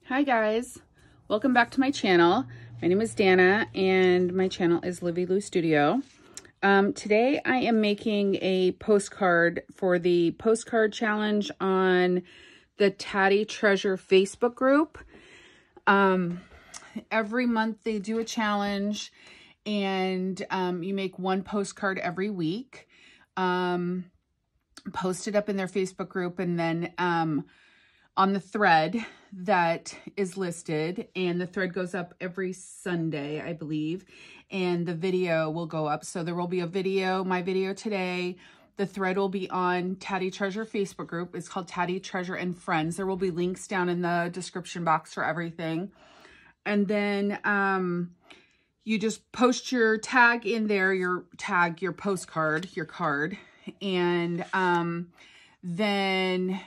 Hi guys, welcome back to my channel. My name is Dana and my channel is Livy Lou Studio. Today I am making a postcard for the postcard challenge on the Tatty Treasure Facebook group. Every month they do a challenge and you make one postcard every week. Post it up in their Facebook group and then on the thread that is listed, and the thread goes up every Sunday, I believe, and the video will go up. So there will be a video, my video today. The thread will be on Tatty Treasure Facebook group. It's called Tatty Treasure and Friends. There will be links down in the description box for everything. And then you just post your tag in there, your postcard, your card, and then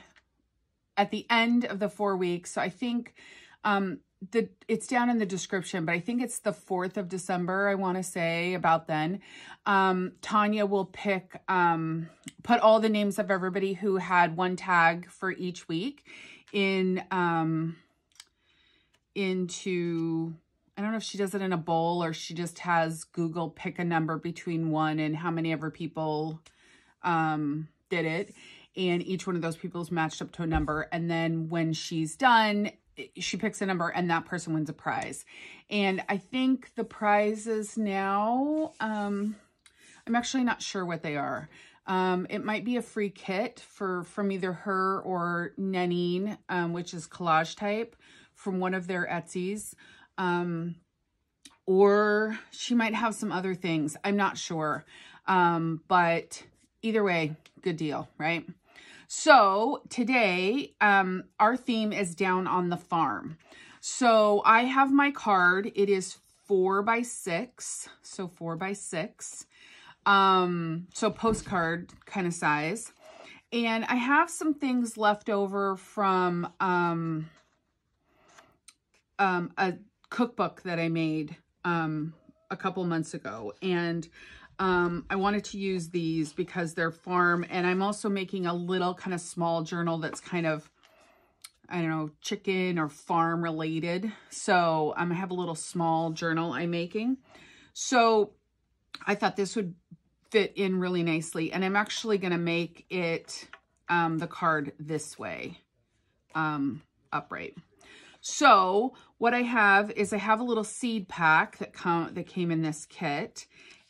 at the end of the 4 weeks, so I think it's down in the description, but I think it's the 4th of December, I want to say, about then. Tanya will put all the names of everybody who had one tag for each week into, I don't know if she does it in a bowl or she just has Google pick a number between 1 and how many ever people did it. And each one of those people is matched up to a number. And then when she's done, she picks a number and that person wins a prize. And I think the prizes now, I'm actually not sure what they are. It might be a free kit from either her or Nanine, which is collage type, from one of their Etsy's. Or she might have some other things. I'm not sure. But either way, good deal, right? So today, our theme is down on the farm. So I have my card. It is 4x6. So 4x6. So postcard kind of size. And I have some things left over from a cookbook that I made a couple months ago. And I wanted to use these because they're farm, and I'm also making a little kind of small journal that's kind of, I don't know, chicken or farm related. So I have a little small journal I'm making. So I thought this would fit in really nicely, and I'm actually going to make it the card this way, upright. So what I have is I have a little seed pack that came in this kit.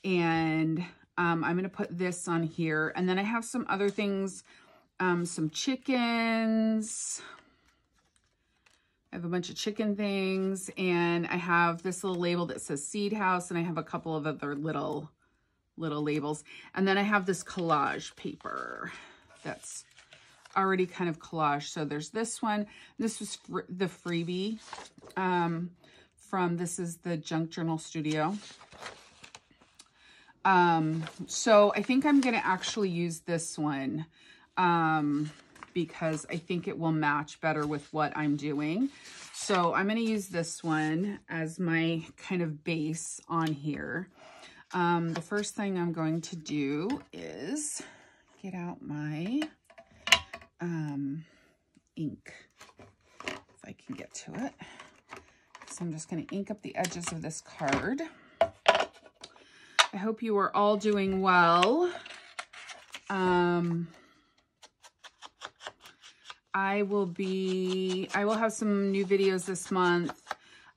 And I'm going to put this on here. And then I have some other things, some chickens. I have a bunch of chicken things. And I have this little label that says Seed House. And I have a couple of other little labels. And then I have this collage paper that's already kind of collage. So there's this one. This was the freebie this is the Junk Journal Studio. So I think I'm going to actually use this one, because I think it will match better with what I'm doing. So I'm going to use this one as my kind of base on here. The first thing I'm going to do is get out my, ink, if I can get to it. So I'm just going to ink up the edges of this card. I hope you are all doing well. I will have some new videos this month.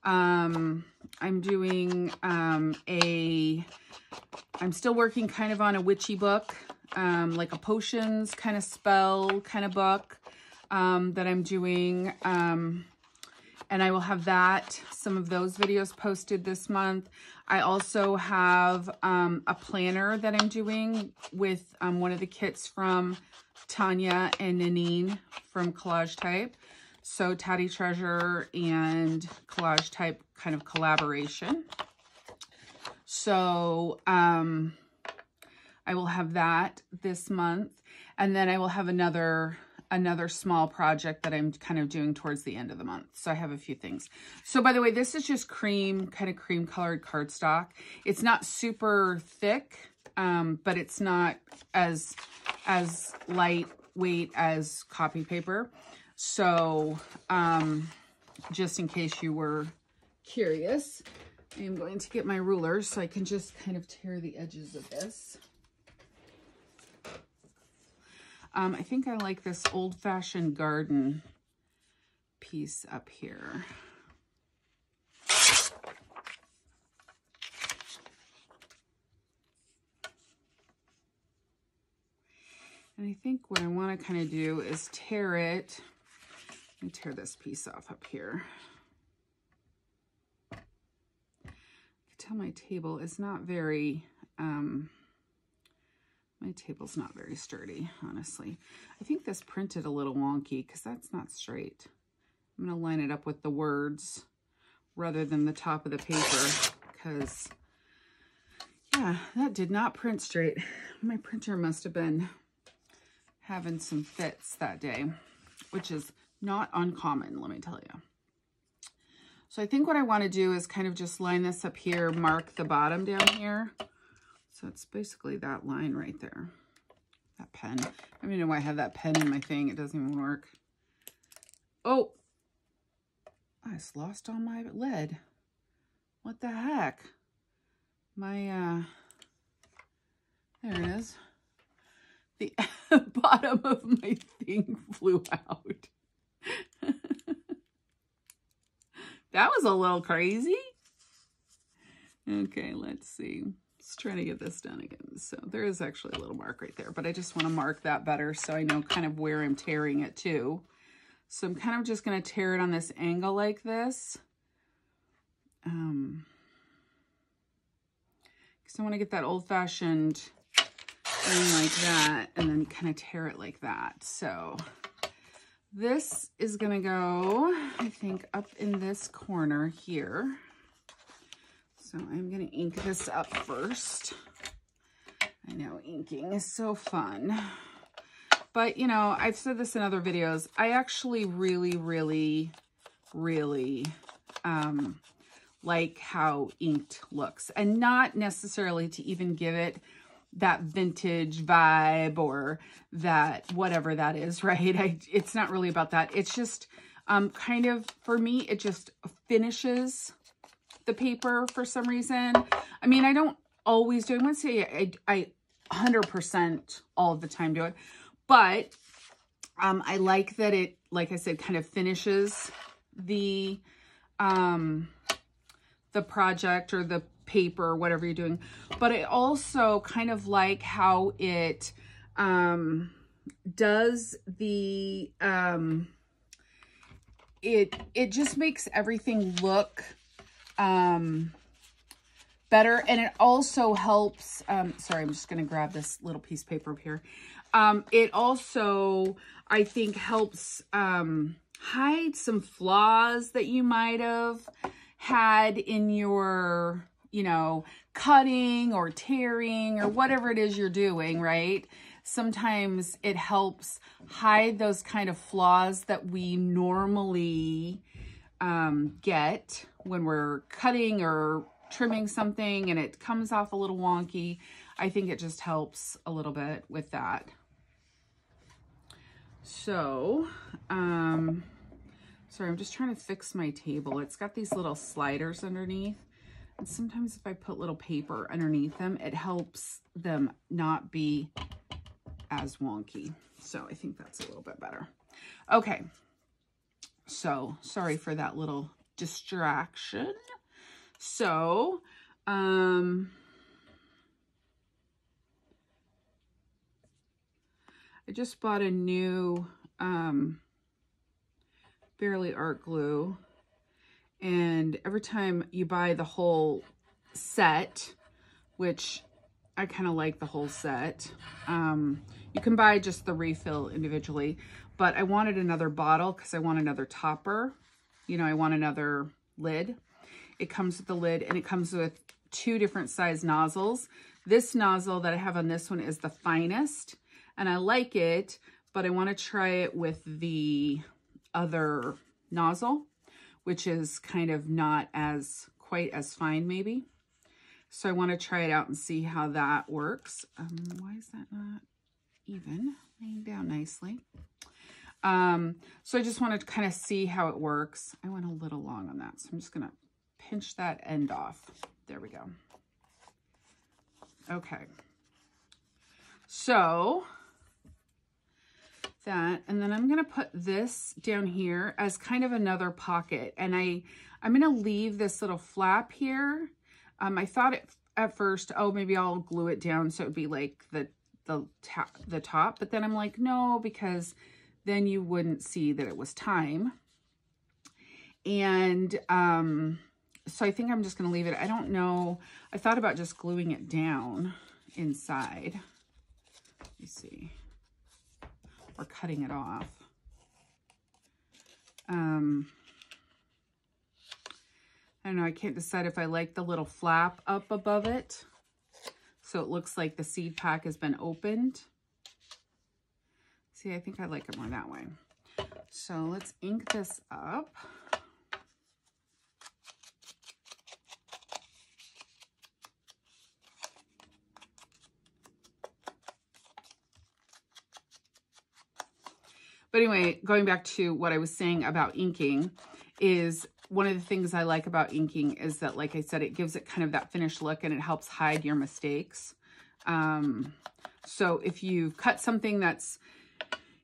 I'm doing I'm still working kind of on a witchy book, like a potions kind of spell kind of book that I'm doing. And I will have some of those videos posted this month. I also have a planner that I'm doing with one of the kits from Tanya and Nanine from Collage Type. So Tatty Treasure and Collage Type kind of collaboration. So I will have that this month. And then I will have another small project that I'm kind of doing towards the end of the month. So I have a few things. So by the way, this is just kind of cream colored cardstock. It's not super thick, but it's not as lightweight as copy paper. So just in case you were curious, I am going to get my ruler so I can just kind of tear the edges of this. I think I like this old-fashioned garden piece up here. And I think what I want to kind of do is tear it. Let me tear this piece off up here. I can tell my table is not very, my table's not very sturdy, honestly. I think this printed a little wonky because that's not straight. I'm going to line it up with the words rather than the top of the paper because, yeah, that did not print straight. My printer must have been having some fits that day, which is not uncommon, let me tell you. So I think what I want to do is kind of just line this up here, mark the bottom down here. So it's basically that line right there. That pen. I don't even know why I have that pen in my thing. It doesn't even work. Oh, I just lost all my lead. What the heck? My, there it is. The bottom of my thing flew out. That was a little crazy. Okay, let's see. Let's try to get this done again. So there is actually a little mark right there, but I just want to mark that better so I know kind of where I'm tearing it to. So I'm kind of just going to tear it on this angle like this. Because I want to get that old-fashioned thing like that and then kind of tear it like that. So this is going to go, I think, up in this corner here. So I'm going to ink this up first. I know inking is so fun. But, you know, I've said this in other videos. I actually really like how inked looks. And not necessarily to even give it that vintage vibe or that whatever that is, right? It's not really about that. It's just kind of, for me, it just finishes the paper for some reason. I mean, I don't always do it. I wouldn't say I 100% all of the time do it. But I like that it, like I said, kind of finishes the project or the paper or whatever you're doing. But I also kind of like how it does the, it just makes everything look better. And it also helps, sorry, I'm just going to grab this little piece of paper up here. It also, I think, helps hide some flaws that you might have had in your, you know, cutting or tearing or whatever it is you're doing, right? Sometimes it helps hide those kind of flaws that we normally get when we're cutting or trimming something and it comes off a little wonky. I think it just helps a little bit with that. So, sorry, I'm just trying to fix my table. It's got these little sliders underneath. And sometimes if I put little paper underneath them, it helps them not be as wonky. So I think that's a little bit better. Okay. So sorry for that little distraction. So, I just bought a new Barely Art Glue, and every time you buy the whole set, which I kind of like the whole set, you can buy just the refill individually, but I wanted another bottle because I want another topper. You know, I want another lid. It comes with the lid and it comes with 2 different size nozzles. This nozzle that I have on this one is the finest and I like it, but I want to try it with the other nozzle, which is kind of not as quite as fine maybe. So I want to try it out and see how that works. Why is that not even laying down nicely? So I just wanted to kind of see how it works. I went a little long on that, so I'm just gonna pinch that end off. There we go. Okay. So that, and then I'm gonna put this down here as kind of another pocket, and I'm gonna leave this little flap here. I thought at first, oh, maybe I'll glue it down so it would be like the top, but then I'm like, no, because then you wouldn't see that it was time. And so I think I'm just gonna leave it. I don't know, I thought about just gluing it down inside. Let me see, or cutting it off. I don't know, I can't decide if I like the little flap up above it, so it looks like the seed pack has been opened. See, I think I like it more that way. So let's ink this up. But anyway, going back to what I was saying about inking, is one of the things I like about inking is that, like I said, it gives it kind of that finished look and it helps hide your mistakes. So if you cut something that's,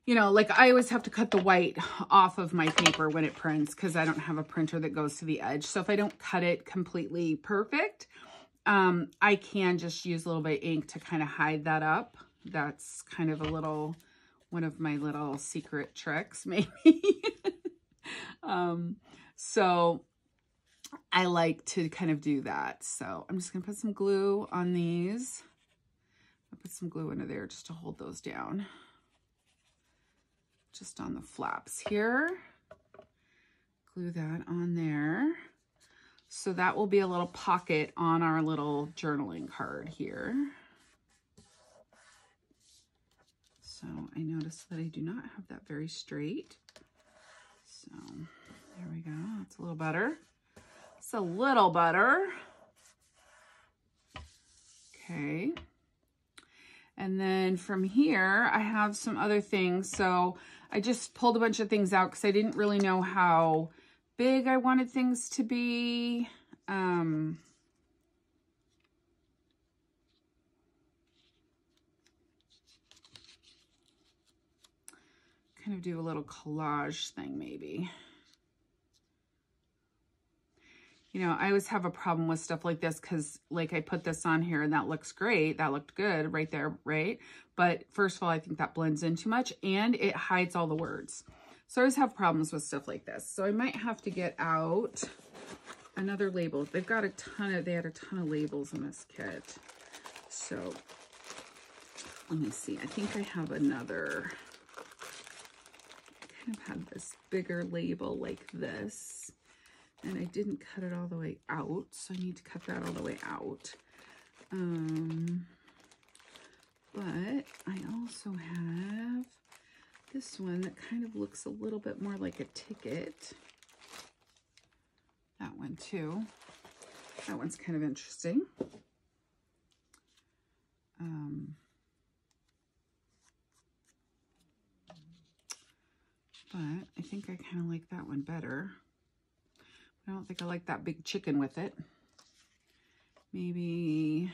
you know, like I always have to cut the white off of my paper when it prints because I don't have a printer that goes to the edge. So if I don't cut it completely perfect, I can just use a little bit of ink to kind of hide that up. That's kind of a little, one of my little secret tricks, maybe. So I like to kind of do that. So I'm just gonna put some glue on these. I'll put some glue into there just to hold those down. Just on the flaps here. Glue that on there. So that will be a little pocket on our little journaling card here. So I noticed that I do not have that very straight. So there we go. That's a little better. It's a little better. Okay. And then from here, I have some other things. So I just pulled a bunch of things out because I didn't really know how big I wanted things to be. Kind of do a little collage thing maybe. You know, I always have a problem with stuff like this because, like, I put this on here and that looks great. That looked good right there, right? But first of all, I think that blends in too much and it hides all the words. So I always have problems with stuff like this. So I might have to get out another label. They've got a ton of, they had a ton of labels in this kit. So let me see. I think I have another, I kind of had this bigger label like this. And I didn't cut it all the way out, so I need to cut that all the way out. But I also have this one that kind of looks a little bit more like a ticket. That one too. That one's kind of interesting. But I think I kind of like that one better. I don't think I like that big chicken with it. Maybe,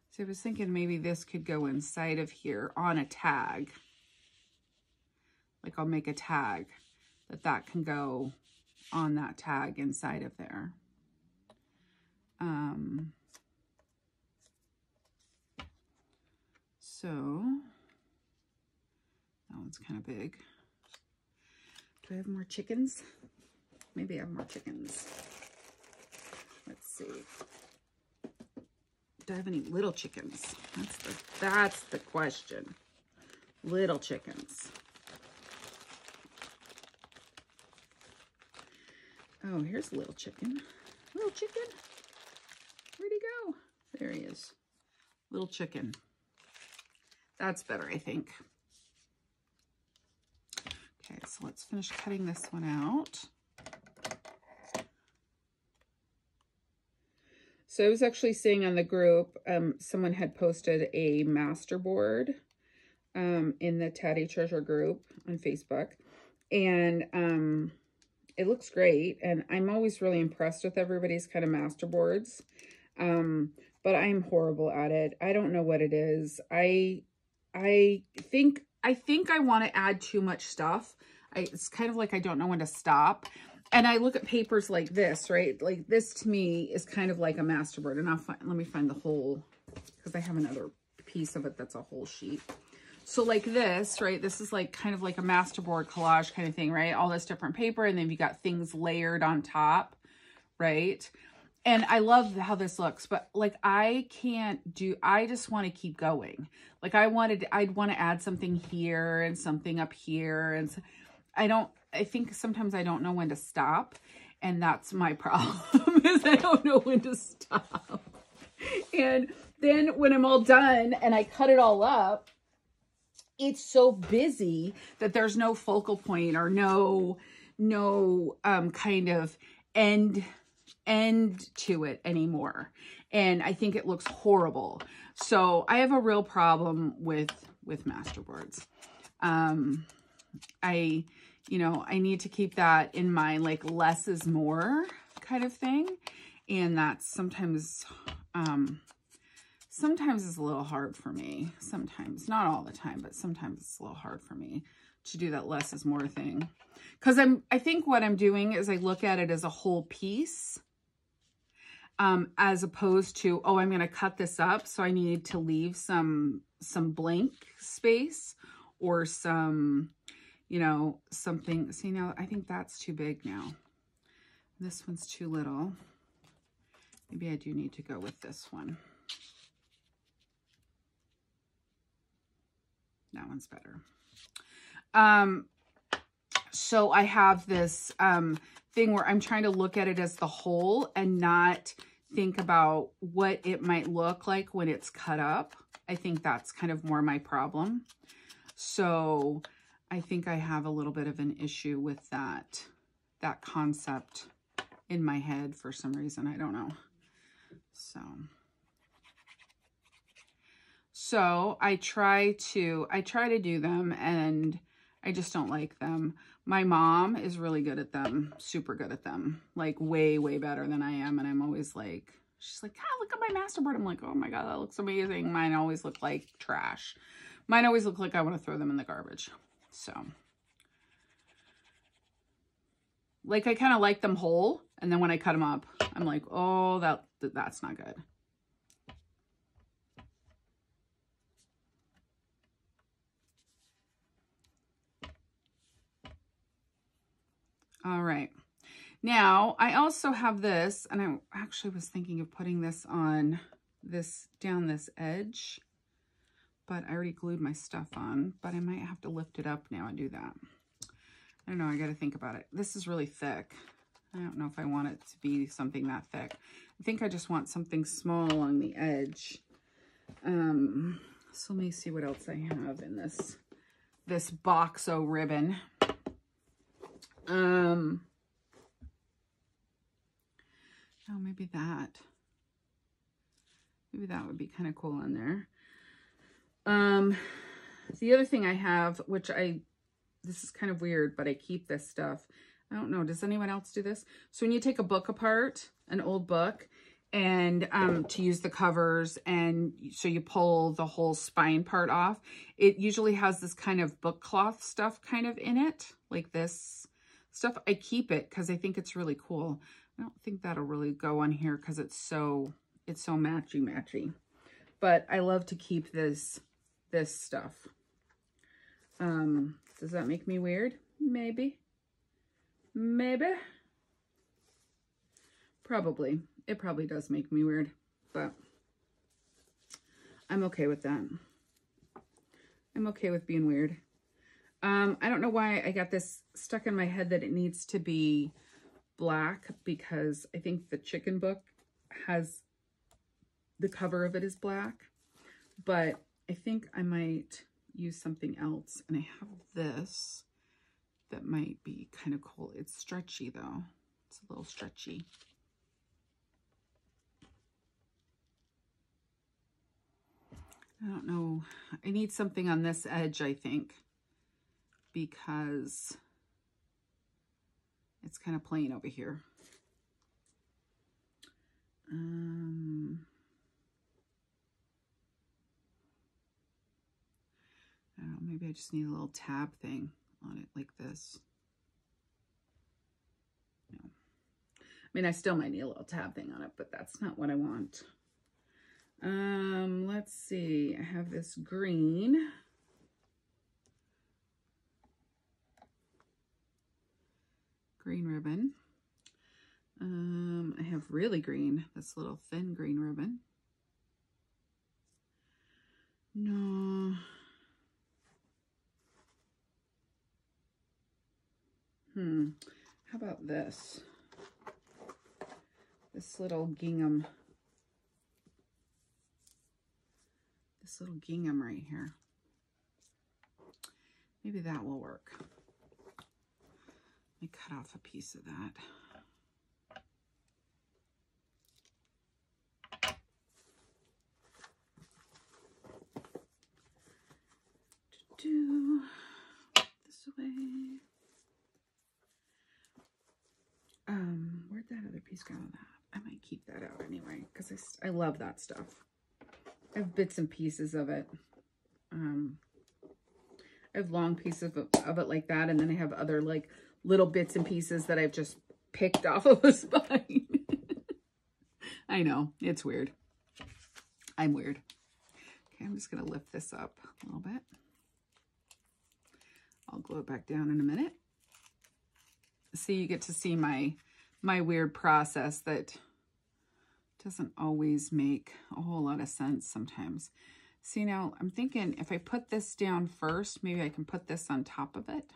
so I was thinking maybe this could go inside of here on a tag. Like I'll make a tag that can go on that tag inside of there. So that one's kind of big. Do I have more chickens? Maybe I have more chickens. Let's see. Do I have any little chickens? That's the question. Little chickens. Oh, here's a little chicken. Little chicken. Where'd he go? There he is. Little chicken. That's better, I think. Okay, so let's finish cutting this one out. So I was actually seeing on the group, someone had posted a master board in the Tatty Treasure group on Facebook. And it looks great. And I'm always really impressed with everybody's kind of masterboards. But I'm horrible at it. I don't know what it is. I think I want to add too much stuff. It's kind of like I don't know when to stop. And I look at papers like this, right? Like this to me is kind of like a masterboard. And let me find the whole, because I have another piece of it that's a whole sheet. So like this, right? This is like kind of like a masterboard collage kind of thing, right? All this different paper, and then you got things layered on top, right? And I love how this looks, but like I just want to keep going. Like I'd want to add something here and something up here. And I think sometimes I don't know when to stop. And that's my problem is I don't know when to stop. And then when I'm all done and I cut it all up, it's so busy that there's no focal point or no kind of end to it anymore. And I think it looks horrible. So I have a real problem with masterboards. I need to keep that in mind, like less is more kind of thing. And that's sometimes it's a little hard for me. Sometimes, not all the time, but sometimes it's a little hard for me to do that less is more thing. Because I think what I'm doing is I look at it as a whole piece, as opposed to, oh, I'm going to cut this up, so I need to leave some blank space or some, something. See, now I think that's too big now. This one's too little. Maybe I do need to go with this one. That one's better. So I have this thing where I'm trying to look at it as the whole and not think about what it might look like when it's cut up. I think that's kind of more my problem. So I think I have a little bit of an issue with that concept in my head for some reason. I don't know. So I try to do them, and I just don't like them. My mom is really good at them, super good at them, like way, way better than I am. And I'm always like, she's like, ah, look at my masterboard. I'm like, oh my God, that looks amazing. Mine always look like trash. Mine always look like I want to throw them in the garbage. So like, I kind of like them whole. And then when I cut them up, I'm like, oh, that's not good. All right. Now, I also have this, and I actually was thinking of putting this on down this edge, but I already glued my stuff on, but I might have to lift it up now and do that. I don't know. I got to think about it. This is really thick. I don't know if I want it to be something that thick. I think I just want something small along the edge. So let me see what else I have in this boxo ribbon. Oh, maybe that would be kind of cool on there. The other thing I have, which this is kind of weird, but I keep this stuff. I don't know. Does anyone else do this? So when you take a book apart, an old book, and to use the covers, and so you pull the whole spine part off, it usually has this kind of book cloth stuff kind of in it, like this stuff. I keep it because I think it's really cool. I don't think that'll really go on here because it's so matchy. But I love to keep this stuff. Does that make me weird? Maybe. Probably. It probably does make me weird, but I'm okay with that. I'm okay with being weird. I don't know why I got this stuck in my head that it needs to be black, because I think the chicken book has, the cover of it is black, but I think I might use something else. And I have this that might be kind of cool. It's stretchy though. It's a little stretchy. I don't know. I need something on this edge, I think, because it's kind of plain over here. I don't know, maybe I just need a little tab thing on it like this. No. I mean, I still might need a little tab thing on it, but that's not what I want. Let's see. I have this green. Green ribbon. I have really green, this little thin green ribbon. No. How about this? This little gingham. This little gingham right here. Maybe that will work. Let me cut off a piece of that. Do this away. Where'd that other piece go? I might keep that out anyway, because I love that stuff. I have bits and pieces of it. I have long pieces of it like that, and then I have other like little bits and pieces that I've just picked off of the spine. I know, it's weird. I'm weird. Okay, I'm just gonna lift this up a little bit. I'll glue it back down in a minute. See, you get to see my weird process that doesn't always make a whole lot of sense sometimes. See, now I'm thinking if I put this down first, maybe I can put this on top of it.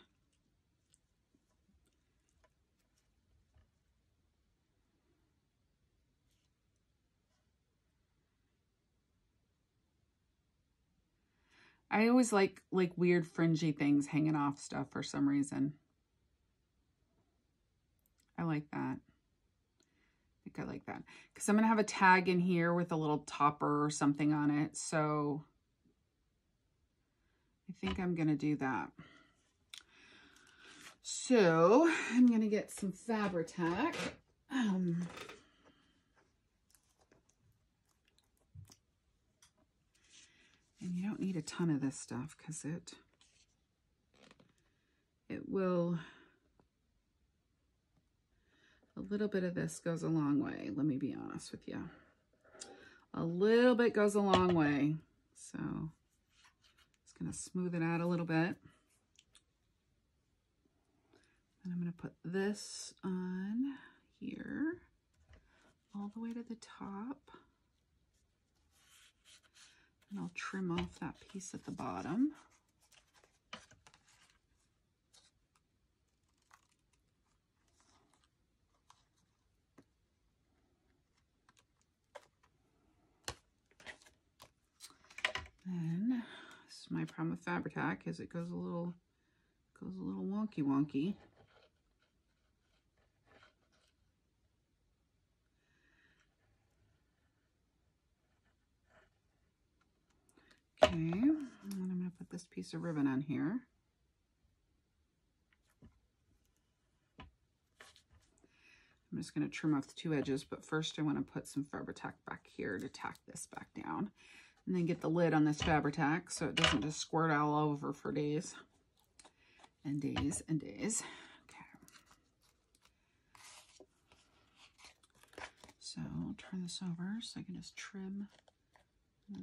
I always like weird fringy things hanging off stuff for some reason. I like that. I think I like that. Because I'm going to have a tag in here with a little topper or something on it. So I think I'm going to do that. So I'm going to get some Fabri-Tac. And you don't need a ton of this stuff because it will, a little bit of this goes a long way. Let me be honest with you. A little bit goes a long way. So just going to smooth it out a little bit. And I'm going to put this on here all the way to the top. And I'll trim off that piece at the bottom. And this is my problem with Fabri-Tac, is it goes a little wonky. Okay, and then I'm going to put this piece of ribbon on here. I'm just going to trim off the two edges, but first I want to put some Fabri-Tac back here to tack this back down. And then get the lid on this Fabri-Tac so it doesn't just squirt all over for days and days and days. Okay. So I'll turn this over so I can just trim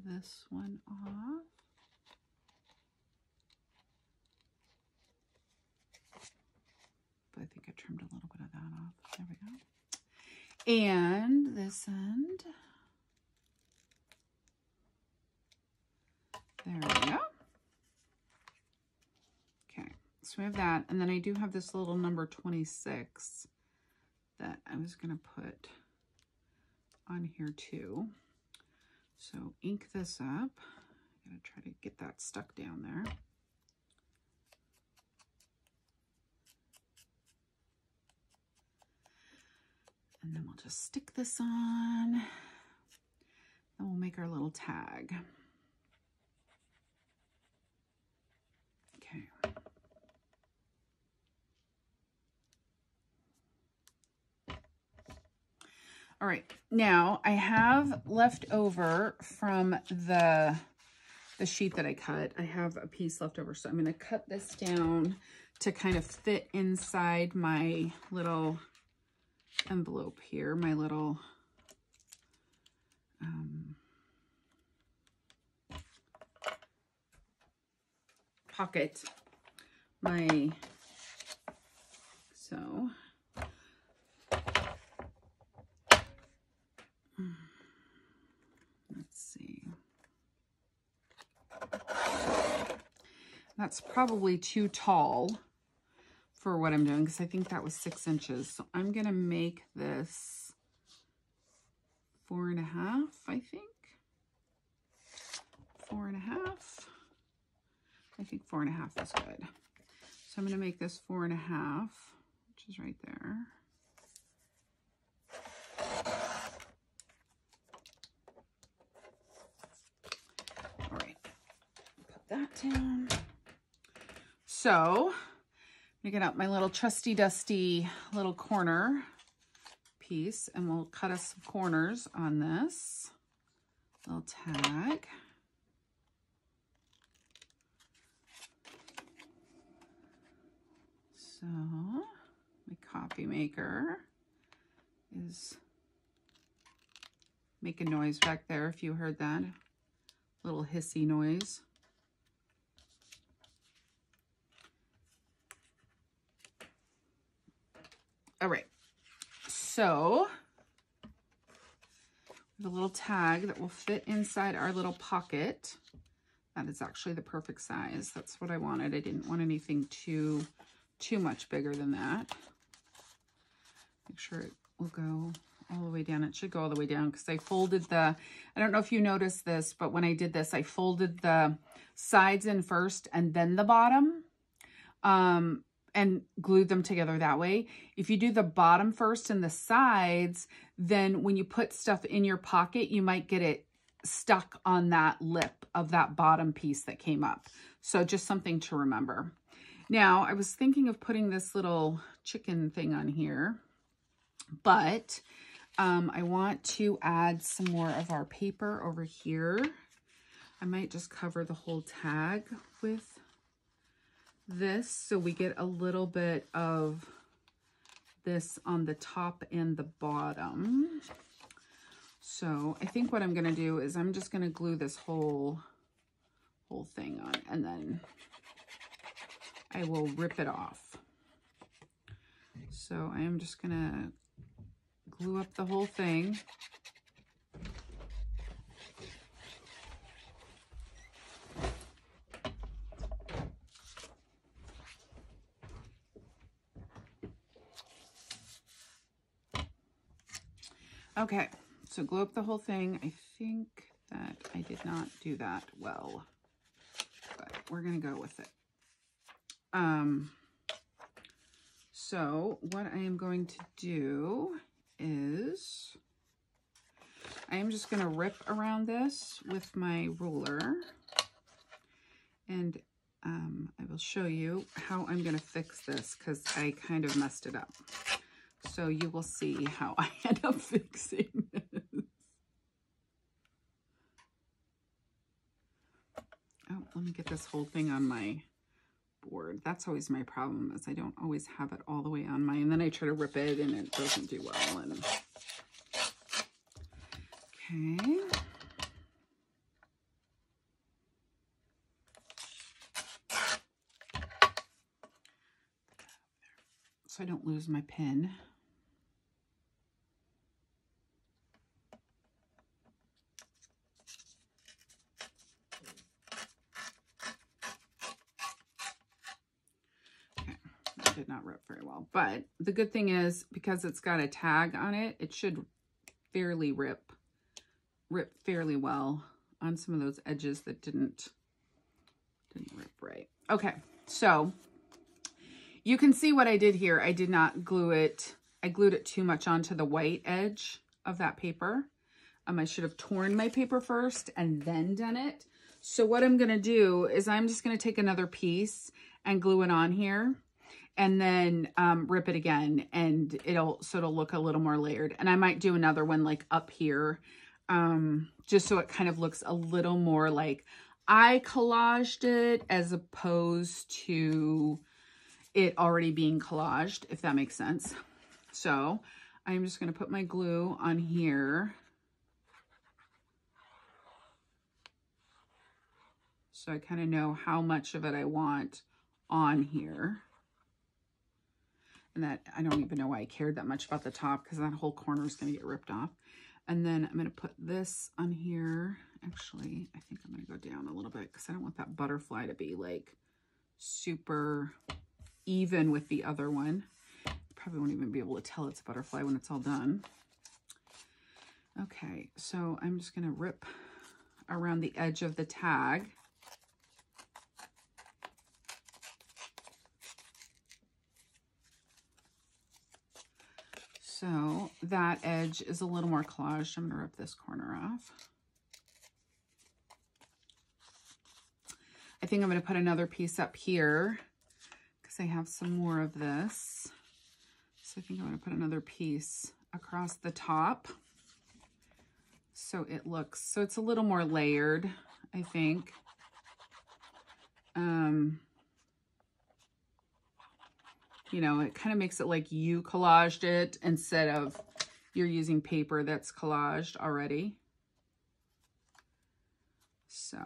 this one off. But I think I trimmed a little bit of that off. There we go. And this end. There we go. Okay, so we have that. And then I do have this little number 26 that I was going to put on here too. So ink this up. I'm going to try to get that stuck down there. And then we'll just stick this on. And we'll make our little tag. Okay. All right, now I have left over from the sheet that I cut. I have a piece left over, so I'm going to cut this down to kind of fit inside my little envelope here, my little pocket. So let's see. That's probably too tall for what I'm doing because I think that was 6 inches. So I'm going to make this 4.5, I think. 4.5. I think 4.5 is good. So I'm going to make this 4.5, which is right there. All right, put that down. So I'm gonna get out my little trusty dusty little corner piece and we'll cut us some corners on this little tag. So my coffee maker is making noise back there if you heard that. Little hissy noise. All right, so we have a little tag that will fit inside our little pocket. That is actually the perfect size. That's what I wanted. I didn't want anything too much bigger than that. Make sure it will go all the way down. It should go all the way down because I folded I don't know if you noticed this, but when I did this, I folded the sides in first and then the bottom. And glued them together that way. If you do the bottom first and the sides, then when you put stuff in your pocket, you might get it stuck on that lip of that bottom piece that came up. So just something to remember. Now, I was thinking of putting this little chicken thing on here, but I want to add some more of our paper over here. I might just cover the whole tag with this so we get a little bit of this on the top and the bottom. So I think what I'm going to do is I'm just going to glue this whole thing on and then I will rip it off. So I am just going to glue up the whole thing. Okay, so glue up the whole thing. I think that I did not do that well, but we're going to go with it. So what I am going to do is I am just going to rip around this with my ruler and I will show you how I'm going to fix this because I kind of messed it up. So you will see how I end up fixing this. Oh, let me get this whole thing on my board. That's always my problem is I don't always have it all the way on and then I try to rip it and it doesn't do well. And okay. So I don't lose my pen. Did not rip very well, but the good thing is because it's got a tag on it, it should fairly rip fairly well on some of those edges that didn't rip right. Okay, so you can see what I did here. I did not glue it. I glued it too much onto the white edge of that paper. I should have torn my paper first and then done it. So what I'm going to do is I'm just going to take another piece and glue it on here, and then rip it again, and it'll look a little more layered. And I might do another one like up here, just so it kind of looks a little more like I collaged it as opposed to it already being collaged, if that makes sense. So I'm just going to put my glue on here. So I kind of know how much of it I want on here. And that, I don't even know why I cared that much about the top, because that whole corner is going to get ripped off. And then I'm going to put this on here. Actually, I think I'm going to go down a little bit because I don't want that butterfly to be like super even with the other one. You probably won't even be able to tell it's a butterfly when it's all done. Okay, so I'm just going to rip around the edge of the tag. So that edge is a little more collaged. I'm going to rip this corner off. I think I'm going to put another piece up here because I have some more of this. So I think I'm going to put another piece across the top. So it looks, so it's a little more layered, I think. You know, it kind of makes it like you collaged it instead of you're using paper that's collaged already. So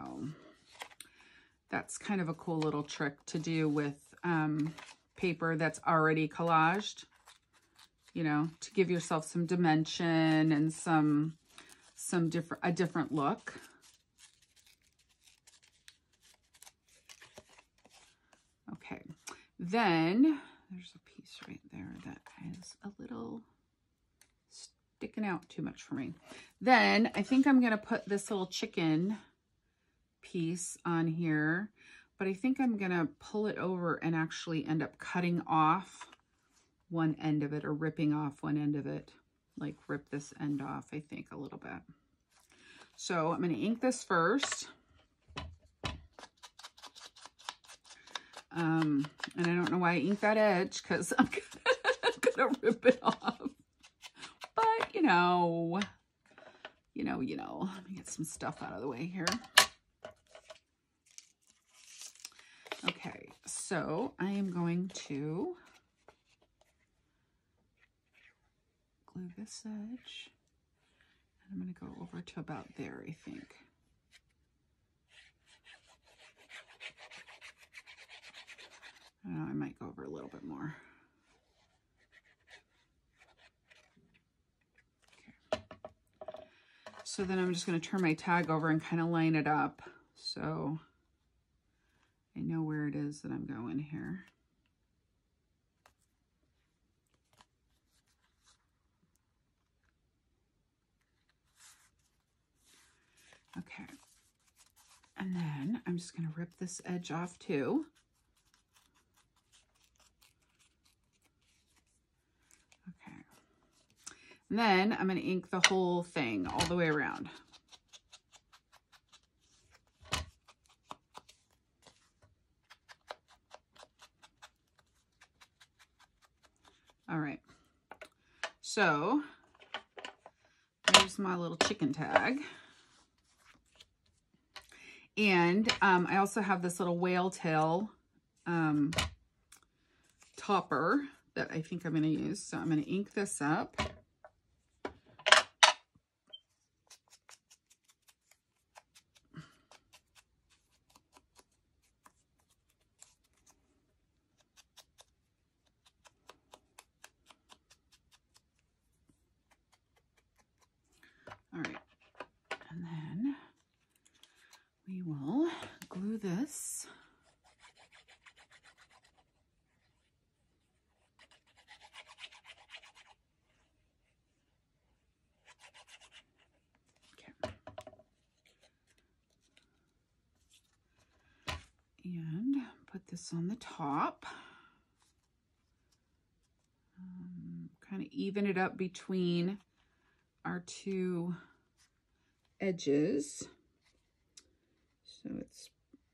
that's kind of a cool little trick to do with paper that's already collaged, you know, to give yourself some dimension and a different look. Okay, then there's a piece right there that is a little sticking out too much for me. Then I think I'm going to put this little chicken piece on here, but I think I'm going to pull it over and actually end up cutting off one end of it, or ripping off one end of it, like rip this end off, I think, a little bit. So I'm going to ink this first. And I don't know why I inked that edge, because I'm gonna rip it off. But you know, let me get some stuff out of the way here. Okay, so I am going to glue this edge, and I'm going to go over to about there, I think. I don't know, I might go over a little bit more. Okay. So then I'm just going to turn my tag over and kind of line it up so I know where it is that I'm going here. Okay. And then I'm just going to rip this edge off too. Okay. And then I'm going to ink the whole thing all the way around. All right. So there's my little chicken tag. And I also have this little whale tail topper that I think I'm going to use. So I'm going to ink this up. All right. And then we will glue this. Okay. And put this on the top. Kind of even it up between our two edges. So it's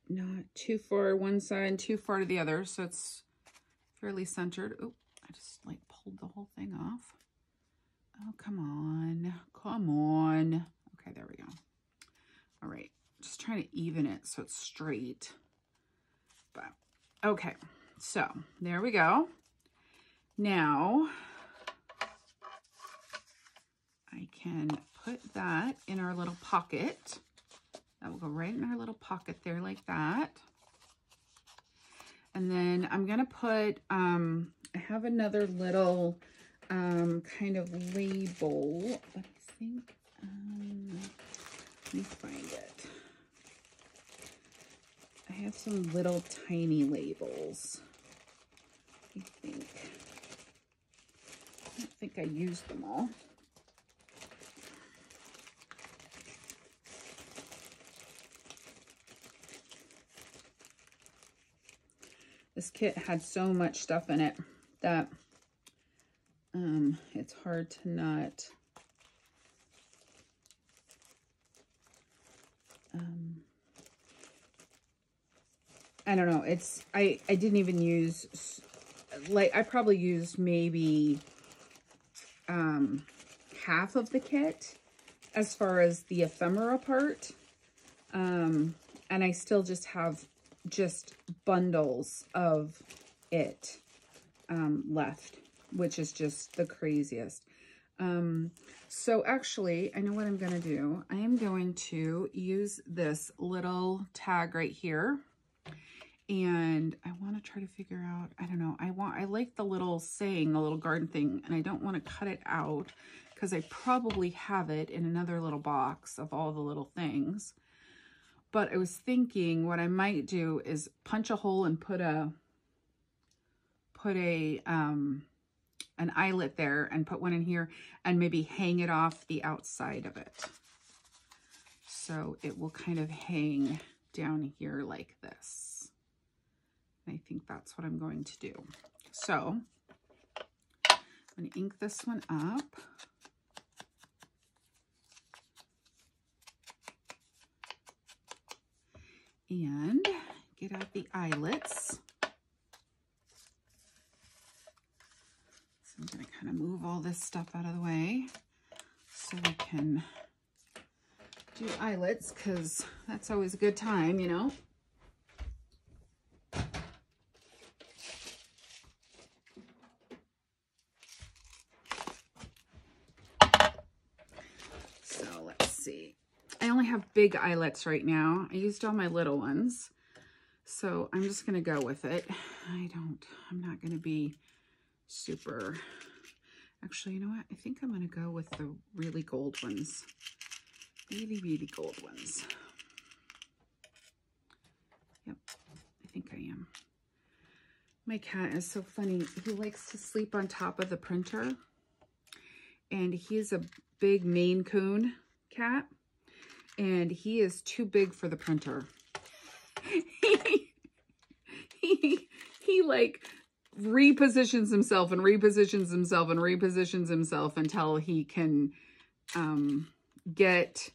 not too far one side and too far to the other. So it's fairly centered. Oh, I just like pulled the whole thing off. Oh, come on. Come on. Okay, there we go. All right. Just trying to even it so it's straight. But okay. So there we go. Now I can put that in our little pocket. That will go right in our little pocket there like that. And then I'm going to put, I have another little kind of label, but I think, let me find it. I have some little tiny labels, I think. I don't think I used them all. This kit had so much stuff in it that it's hard to not I don't know. It's I didn't even use, like, I probably used maybe half of the kit as far as the ephemera part, and I still just have bundles of it left, which is just the craziest. So actually, I know what I'm going to do. I am going to use this little tag right here, and I want to try to figure out, I don't know, I like the little saying, the little garden thing, and I don't want to cut it out because I probably have it in another little box of all the little things. But I was thinking what I might do is punch a hole and put an eyelet there and put one in here and maybe hang it off the outside of it. So it will kind of hang down here like this. I think that's what I'm going to do. So I'm going to ink this one up. And get out the eyelets. So I'm going to kind of move all this stuff out of the way so we can do eyelets, because that's always a good time, you know. So let's see. I only have big eyelets right now. I used all my little ones. So I'm just going to go with it. I'm not going to be super, actually, you know what? I think I'm going to go with the really gold ones. Really, really gold ones. Yep, I think I am. My cat is so funny. He likes to sleep on top of the printer. And he's a big Maine Coon cat. And he is too big for the printer. He like repositions himself and repositions himself and repositions himself until he can get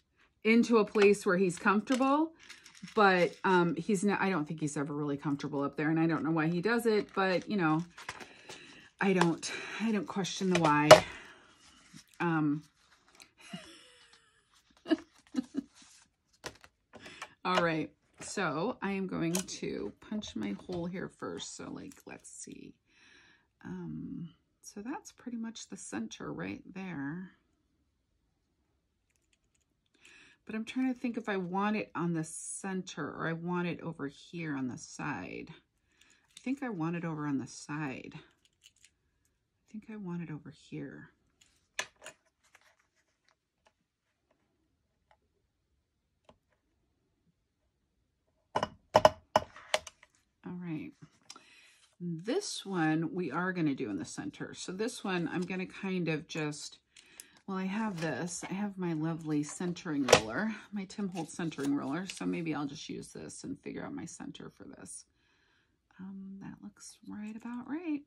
into a place where he's comfortable. But he's not, I don't think he's ever really comfortable up there, and I don't know why he does it, but you know, I don't question the why. All right, so I am going to punch my hole here first. So like, let's see. So that's pretty much the center right there. But I'm trying to think if I want it on the center or I want it over here on the side. I think I want it over on the side. I think I want it over here. All right. This one we are going to do in the center. So this one I'm going to kind of just, well, I have this. I have my lovely centering ruler, my Tim Holtz centering ruler. So maybe I'll just use this and figure out my center for this. That looks right about right.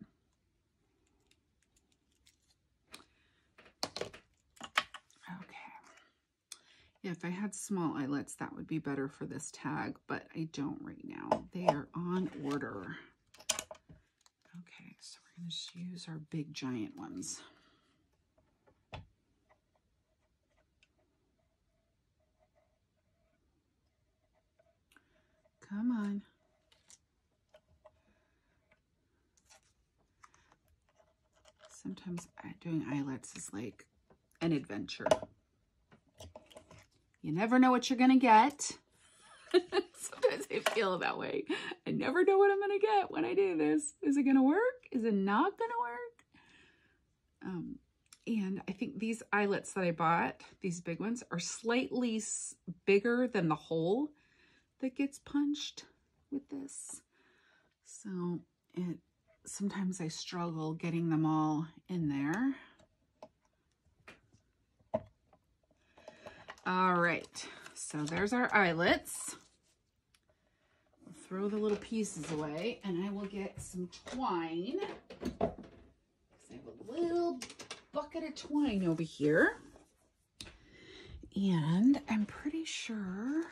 Okay. Yeah, if I had small eyelets, that would be better for this tag, but I don't right now. They are on order. Okay, so we're going to just use our big giant ones. Come on. Sometimes doing eyelets is like an adventure. You never know what you're going to get. Sometimes I feel that way. I never know what I'm going to get when I do this. Is it going to work? Is it not going to work? And I think these eyelets that I bought, these big ones, are slightly bigger than the hole that gets punched with this. So sometimes I struggle getting them all in there. All right, so there's our eyelets. We'll throw the little pieces away, and I will get some twine. I have a little bucket of twine over here. And I'm pretty sure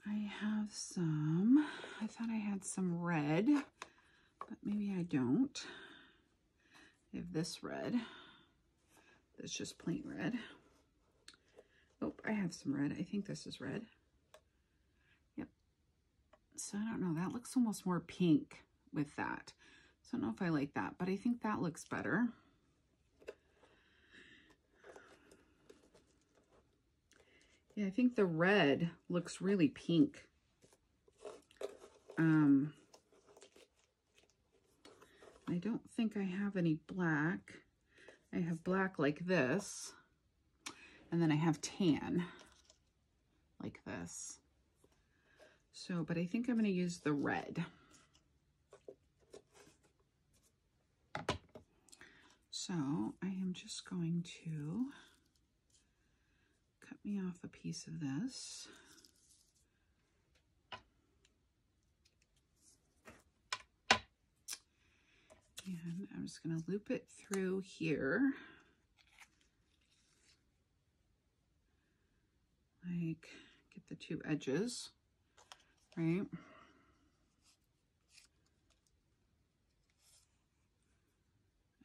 I have some, I thought I had some red, but maybe I don't. I have this red. That's just plain red. Oh, I have some red. I think this is red. Yep. So I don't know. That looks almost more pink with that. So I don't know if I like that, but I think that looks better. Yeah, I think the red looks really pink. I don't think I have any black. I have black like this. And then I have tan like this. So, but I think I'm going to use the red. So I am just going to cut me off a piece of this. And I'm just going to loop it through here. Like, get the two edges, right?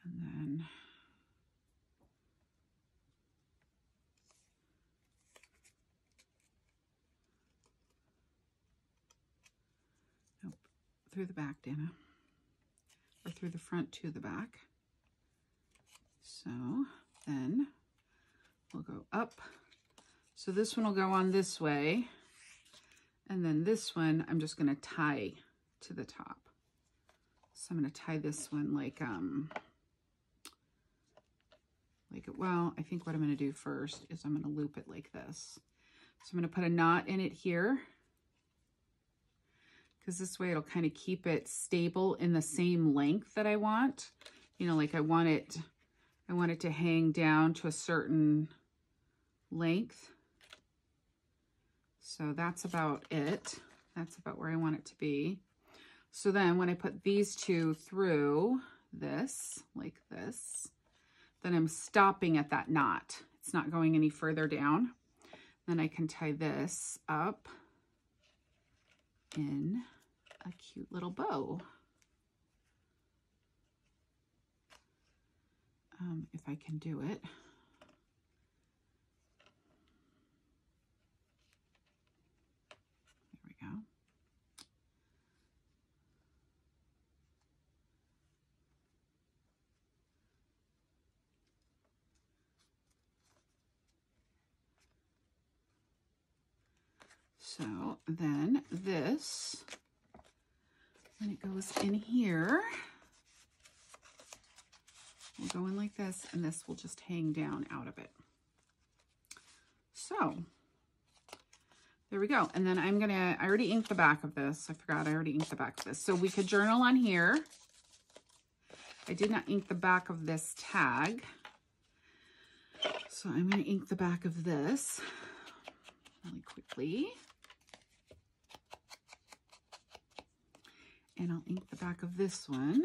And then nope, through the back, Dana, or through the front to the back. So then we'll go up. So this one will go on this way, and then this one I'm just going to tie to the top. So I'm going to tie this one well, I think what I'm going to do first is I'm going to loop it like this. So I'm going to put a knot in it here, because this way it'll kind of keep it stable in the same length that I want. You know, like I want it to hang down to a certain length. So that's about it. That's about where I want it to be. So then when I put these two through this, like this, then I'm stopping at that knot. It's not going any further down. Then I can tie this up in a cute little bow. If I can do it. Go. So then this, when it goes in here, will go in like this, and this will just hang down out of it. So there we go. And then I already inked the back of this. I forgot I already inked the back of this. So we could journal on here. I did not ink the back of this tag. So I'm going to ink the back of this really quickly. And I'll ink the back of this one.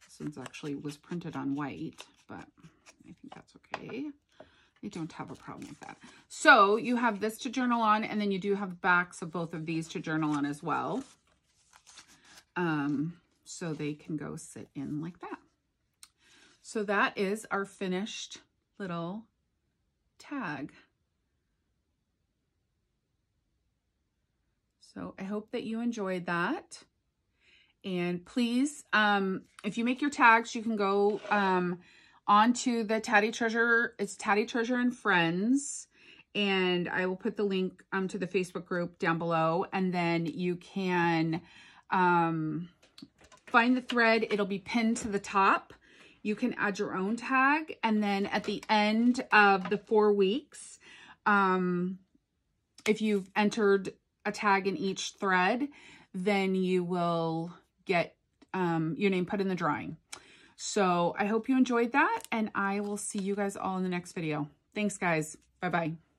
This one's actually was printed on white, but I think that's okay. I don't have a problem with that. So you have this to journal on, and then you do have backs of both of these to journal on as well. So they can go sit in like that. So that is our finished little tag. So I hope that you enjoyed that. And please, if you make your tags, you can go onto the Tatty Treasure. It's Tatty Treasure and Friends. And I will put the link to the Facebook group down below. And then you can find the thread. It'll be pinned to the top. You can add your own tag. And then at the end of the 4 weeks, if you've entered a tag in each thread, then you will get your name put in the drawing. So I hope you enjoyed that, and I will see you guys all in the next video. Thanks, guys. Bye-bye.